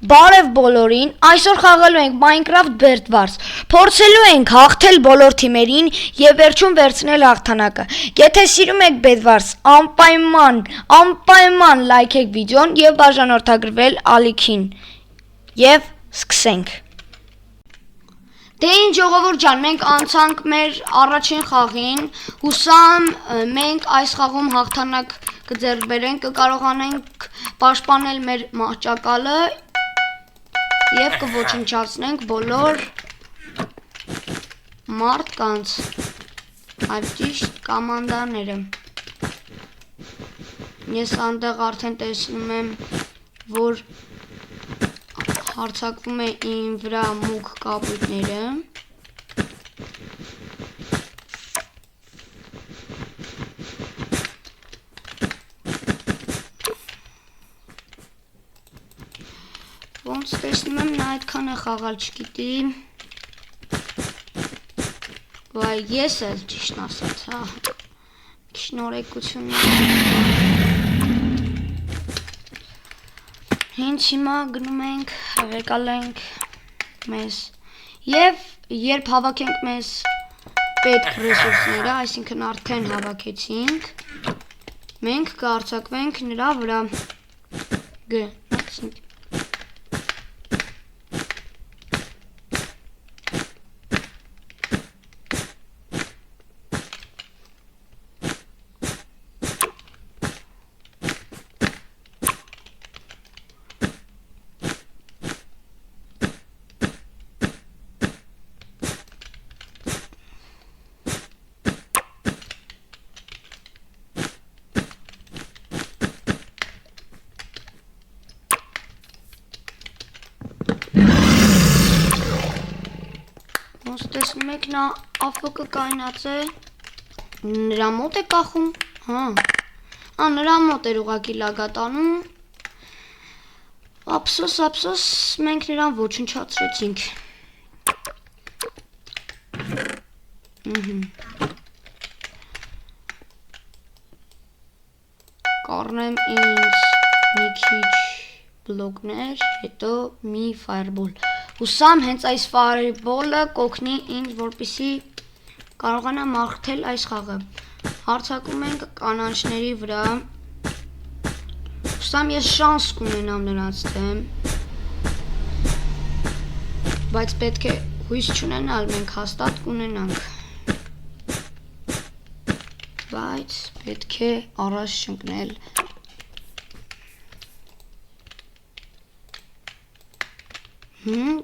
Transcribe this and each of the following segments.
Բարև բոլորին, այսօր խաղալու ենք Minecraft Bird Wars, փորձելու ենք հաղթել բոլոր թիմերին և վերջում վերցնել հաղթանակը։ Եթե սիրում եք Bird Wars, անպայման լայքեք վիդեոն և բաժանորդագրվել ալիքին։ Եվ սկսենք։ Դե ինչ ժողովուրդ ջան, մենք անցանք մեր առաջին խաղին, հուսամ մենք այս խաղում հաղթանակ կձեռք բերենք, կկարողանենք պաշտպանել մեր մահճակալը և կոչնչացնենք բոլոր մարդկանց, այլ ճիշտ կոմանդաները։ Ես այնտեղ արդեն տեսնում եմ, որ հարձակվում է իմ վրա մուգ կապույտները։ Ոնց տեսնում եմ, նա այդքան է խաղալ չգիտի։ Վայ, ես էլ ճիշտն ասած, հա։ Շնորհակալություն։ Հենց հիմա գնում ենք, եկալենք մեզ և երբ հավաքենք մեզ պետք ռեսուրսները, այսինքն արդեն հավաքեցինք, մենք կհարձակվենք նրա վրա։ Ոնց տեսնում եք, նա AFK կայնած է, նրա մոտ է կախում, հա, նրա մոտ էր ուղղակի լագատանում, ափսոս, մենք նրան ոչնչացրեցինք։ Կառնեմ ինձ մի քիչ բլոկներ, հետո մի fireball։ Հուսամ հենց այս fireball-ը կօգնի ինձ, որպեսզի կարողանամ հաղթել այս խաղը։ Հարձակում ենք կանաչների վրա։ Հուսամ ես շանս կունենամ նրանց դեմ։ Բայց պետք է հույս չունենալ, մենք հաստատ կունենանք։ Բայց պետք է առաջ չընկնել։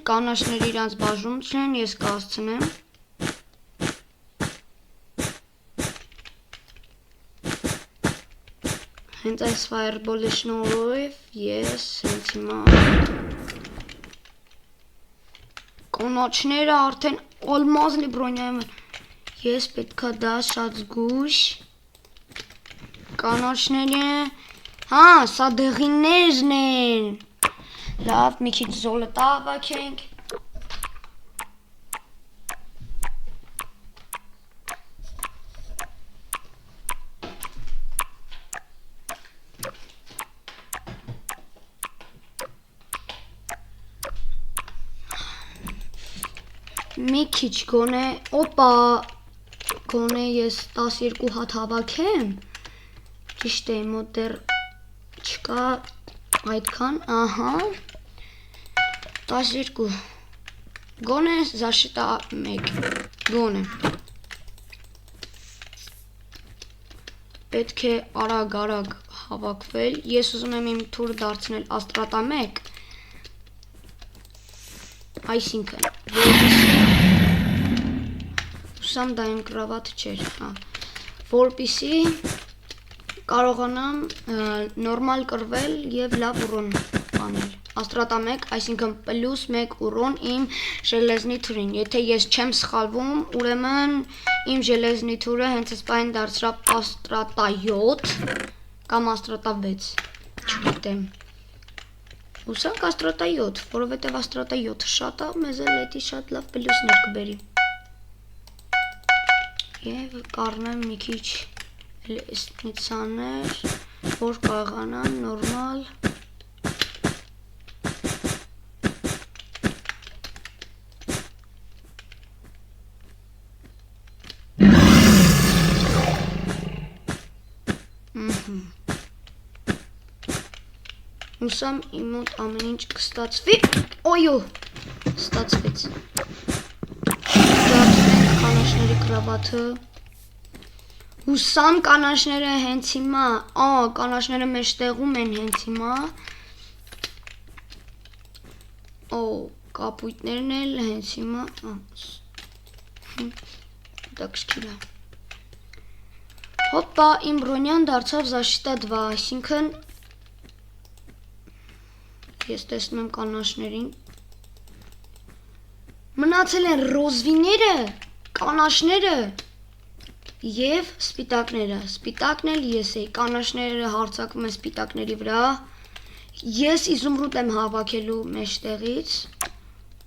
Կանաչները իրանց բաժում չեն, ես կհասցնեմ։ Հենց այս fireball-ի շնորհիվ ես հենց հիմա կանաչները արդեն ալմազնի բրոնյայում են։ Ես պետքա դա շատ զգուշ։ Կանաչները, հա, սա դեղիններն են։ Լավ, մի քիչ զոլոտա հավաքենք։ Մի քիչ գոնե, գոնե ես 12 հատ հավաքեմ։ Ճիշտ է, մոտ դեռ չկա այդքան, ահա, 12, գոնե զաշիտա 1, գոնե, պետք է արագ հավաքվել, ես ուզում եմ իմ թուրը դարձնել աստրատա 1, այսինքն, ուսամ դա իմ կրավաթը չէր, որպեսզի կարողանամ նորմալ կրվել և լավ ուրոն անել, աստրատա 1, այսինքն պլյուս 1 ուրոն իմ ժելեզնի թուրին, եթե ես չեմ սխալվում, ուրեմն իմ ժելեզնի թուրը հենց այս պահին դարձավ աստրատա 7 կամ աստրատա 6, չգիտեմ, ուսանք աստրատա 7, որովհետև աստրատա 7-ը շատ է, մեզ էլ էդի շատ լավ պլյուսներ կբերի և կառնեմ մի քիչ լեսնիցաներ, որ կարողանան նորմալ Հուսամ իմ մոտ ամեն ինչ կստացվի։ Օյո, ստացվեց։ Դարձնենք կանաչների կրավաթը։ Հուսամ կանաչները հենց հիմա, կանաչները մեջտեղում են հենց հիմա։ Կապույտներն էլ հենց հիմա, դակշկիլա։ Հոպա, իմ Բրոնյան դարձավ защита 2, այսինքն ես տեսնում եմ կանաչներին։ Մնացել են ռոզվիները, կանաչները և սպիտակները։ Սպիտակն էլ ես էի, կանաչները հարձակում են սպիտակների վրա։ Ես իզումրուտ եմ հավաքելու մեջտեղից,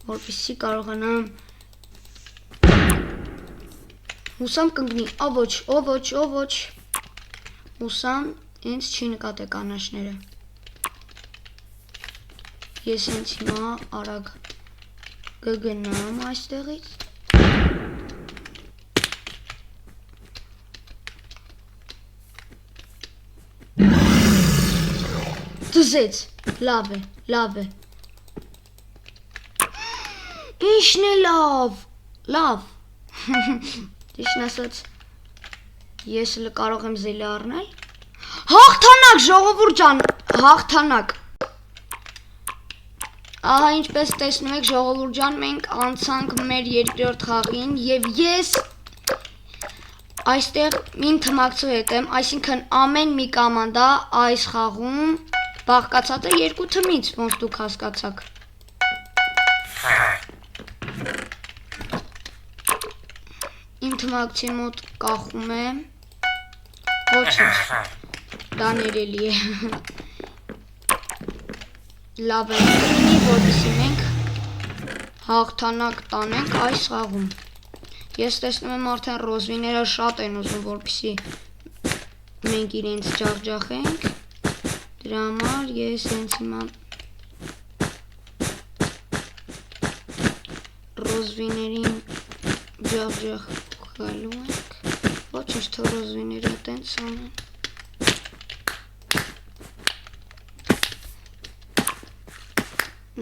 որպեսզի կարողանամ հուսամ կընկնի, ոչ, հուսամ ինձ չի նկատե կանաչները։ Ես հենց հիմա արագ կգնամ այստեղից։ Դզեց, լավ է։ Ինչն է լավ։ Ճիշտն ասած, ես էլ կարող եմ զելի առնել։ Հաղթանակ, ժողովուրդ ջան, հաղթանակ։ Ահա ինչպես տեսնում եք, ժողովուրդ ջան, մենք անցանք մեր երկրորդ խաղին և ես այստեղ իմ թմակցու հետ եմ, այսինքն ամեն մի կոմանդա այս խաղում բաղկացած է 2 թմից, ոնց դուք հասկացաք։ Իմ թմակցի մոտ կախում է, ոչինչ, դա ներելի է։ Լավ է լինի, որպեսզի մենք հաղթանակ տանենք այս խաղում։ Ես տեսնում եմ արդեն ռոզվիները շատ են ուզում, որպեսզի մենք իրենց ջախջախենք։ Դրա համար ես հենց հիմա ռոզվիներին ջախջախելու ենք։ Ոչինչ, թող ռոզվիները տենց անեն։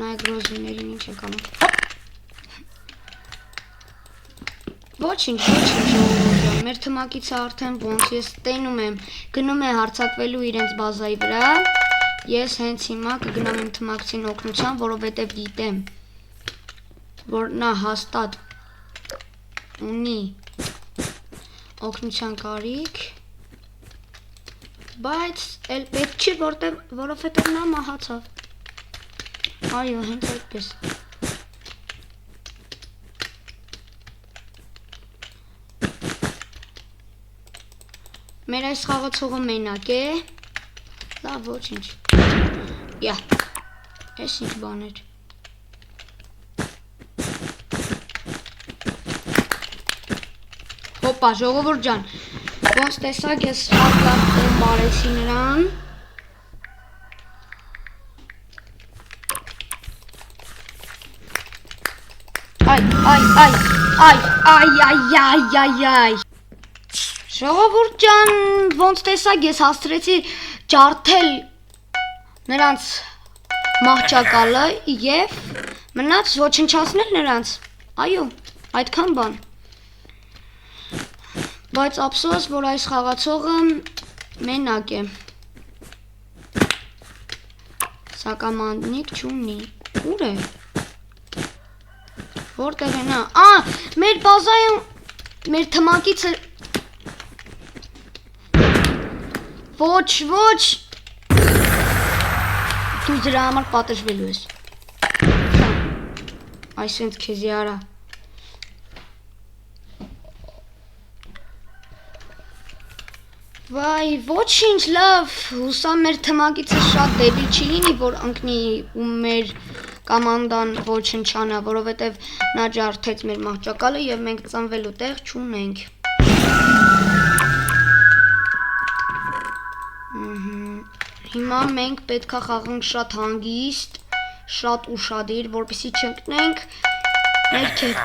Նայեք ռոզվիներին ինչ եք անում։ Ոչինչ, ժողովուրդ, մեր թմակիցը արդեն ոնց ես տենում եմ, գնում է հարձակվելու իրենց բազայի վրա, ես հենց հիմա կգնամ իմ թմակցին օգնության, որովհետև գիտեմ, որ նա հաստատ ունի օգնության կարիք, բայց էլ պետք չի, որովհետև նա մահացավ։ Այո, հենց այդպես։ Մեր այս խաղացողը մենակ է, լավ ոչինչ, ես ինչ բան էր, հոպա ժողովուրդ ջան, ոնց տեսակ ես հատլապ բարեցի նրան, այ Ժողովուրդ ջան, ոնց տեսակ ես հասցրեցի ջարդել նրանց մահճակալը և մնաց ոչնչացնել նրանց, այո, այդքան բան, բայց ափսոս, որ այս խաղացողը մենակ է, սակամանդնիկ չունի, ուր է, որտեղ է նա, մեր բազայում, մեր թմակիցը, ոչ, դու դրա համար պատժվելու ես, այսենց քեզի արա, վայ, ոչինչ լավ, հուսամ մեր թմակիցը շատ դեբիլ չի լինի, որ ընկնի ու մեր կոմանդան ոչնչանա, որովհետև նա ջարդեց մեր մահճակալը և մենք ծնվելու տեղ չունենք։ Հիմա մենք պետքա խաղանք շատ հանգիստ, շատ ուշադիր, որպեսզի չընկնենք ներքև։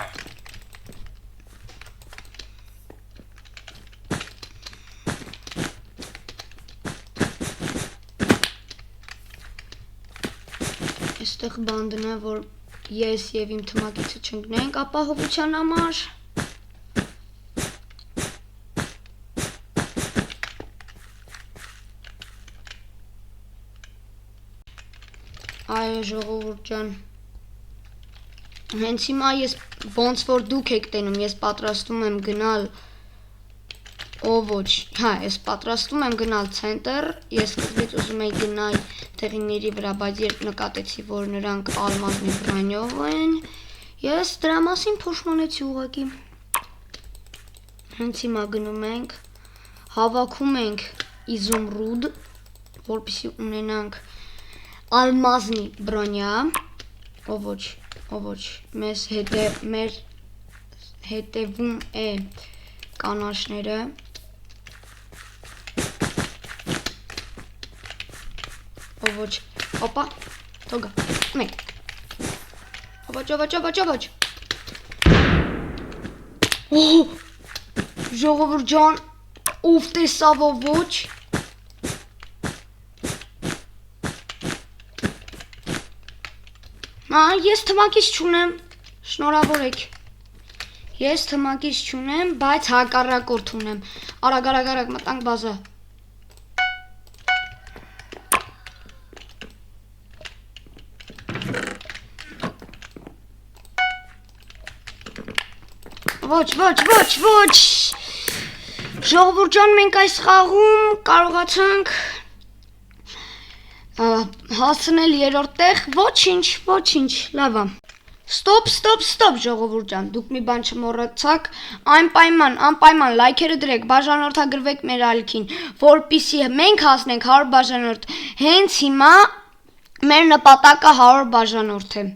Ստեղ բան դնեմ, որ ես եւ իմ թմակիցը չընկնենք ապահովության համար։ Այո, ժողովուրդ ջան։ Հենց հիմա ես ոնց որ դուք եք տենում, ես պատրաստում եմ գնալ ոչ, ես պատրաստում եմ գնալ ցենտր, ես սկզբից ուզում էի գնալ տեղիների վրա, բայց երբ նկատեցի, որ նրանք ալմազնի բրանյով են, ես դրա մասին փոշմանեցի ուղղակի։ Հենց հիմա գնում ենք, հավաքում ենք իզումրուդ, որպեսզի ունենանք ալմազնի բրանյա, ոչ, մեր հետևում է կանաչները, ոչ, հոպա, թողա, մեկ, ոչ, ժողովուրդ ջան, ով տեսավ ոչ, ես թմակից չունեմ, շնորհավոր եք, ես թմակից չունեմ, բայց հակառակորդ ունեմ, արագ մտանք բազա, ոչ, ժողովուրդ ջան, մենք այս խաղում կարողացանք հասնել երրորդ տեղ, ոչինչ, լավ է։ Ստոպ, ժողովուրդ ջան, դուք մի բան չմոռացաք, անպայման լայքերը դրեք, բաժանորդագրվեք մեր ալիքին, որպեսզի մենք հասնենք 100 բաժանորդ։ Հենց հիմա մեր նպատակը 100 բաժանորդ է։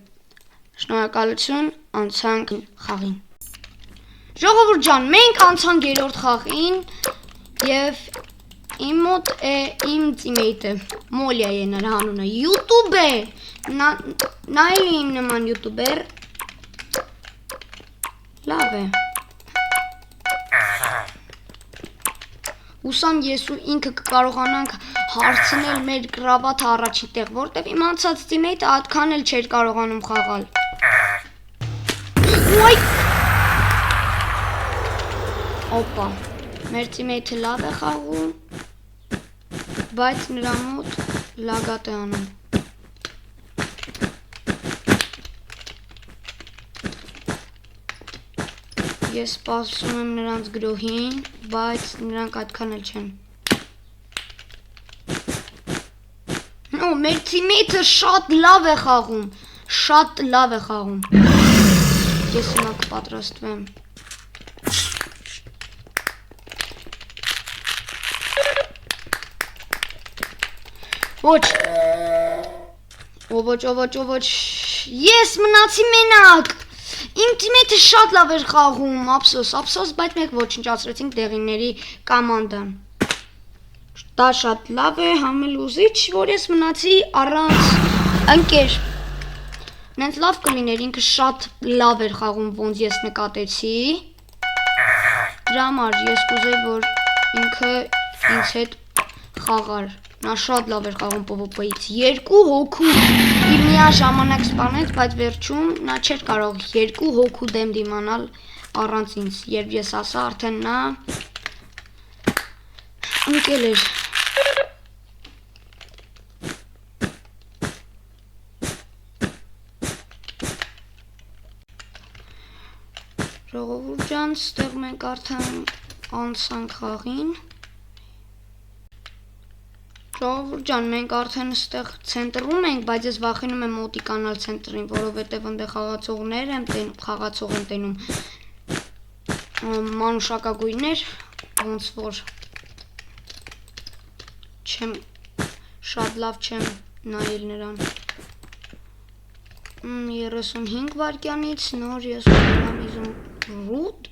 Շնորհակալություն, անցանք խաղին։ Ժողովուրդ ջան, մենք անցանք երրորդ խաղին եւ իմ մոտ է իմ տիմեյթը, Մոլիա է նրա անունը, YouTube է, նա էլ իմ նման յութուբեր, լավ է, ուսամ ես ու ինքը կկարողանանք հարցնել մեր գրավաթը առաջին տեղ, որտեվ իմ անցած տիմեյթը այդքան էլ չէր կարողանում խաղալ։ Օպա, մեր տիմեյթը լավ է խաղում, բայց նրա մոտ լագատ է անում։ Ես սպասում եմ նրանց գրոհին, բայց նրանք այդքան էլ չեն։ Մեր տիմեյթը շատ լավ է խաղում, Ես հիմա կպատրաստվեմ։ Ոչ, ես մնացի մենակ, իմ տիմեյթը շատ լավ էր խաղում, ափսոս, բայց մենք ոչնչացրեցինք դեղիների կամանդան։ Դա շատ լավ է, համելուզիչ, որ ես մնացի առանց ընկեր։ Նենց լավ կլիներ, ինքը շատ լավ էր խաղում, ոնց ես նկատեցի։ Դրա համար ես կուզեի, որ ինքը ինձ հետ խաղար։ Նա շատ լավ էր խաղում PvP-ից, 2 հոգու իր միաժամանակ սպանեց, բայց վերջում նա չէր կարող 2 հոգու դեմ դիմանալ առանց ինձ, երբ ես ասա արդեն նա ընկել էր։ Ժողովուրդ ջան, ստեղ մենք արդեն անցանք խաղին։ Ժողովուրդ ջան, մենք արդեն ստեղ ցենտրում ենք, բայց ես վախենում եմ մոտիկանալ ցենտրին, որովհետև այնտեղ խաղացողներ եմ տենում մանուշակագույններ, ոնց որ շատ լավ չեմ նայել նրան։ 35 վայրկյանից նոր ես ունեմ իզումրուդ,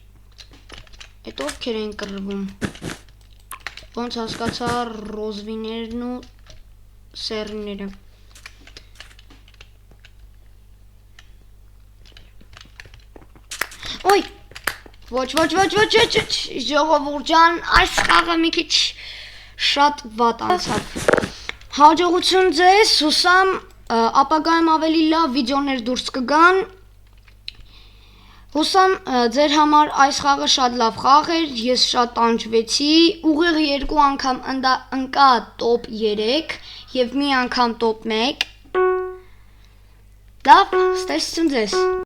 այդ ովքեր են կռվում։ Ոնց հասկացա ռոզվիներն ու սերները։ Ոյ, ոչ, ժողովուրդ ջան, այս խաղը մի քիչ շատ վատ անցավ։ Հաջողություն ձեզ, հուսամ ապագայում ավելի լավ վիդեոներ դուրս կգան։ Հուսամ ձեր համար այս խաղը շատ լավ խաղ էր, ես շատ տանջվեցի, ուղիղ 2 անգամ ընկա top 3 եւ մի անգամ top 1։ Լավ, ստեսություն ձեզ։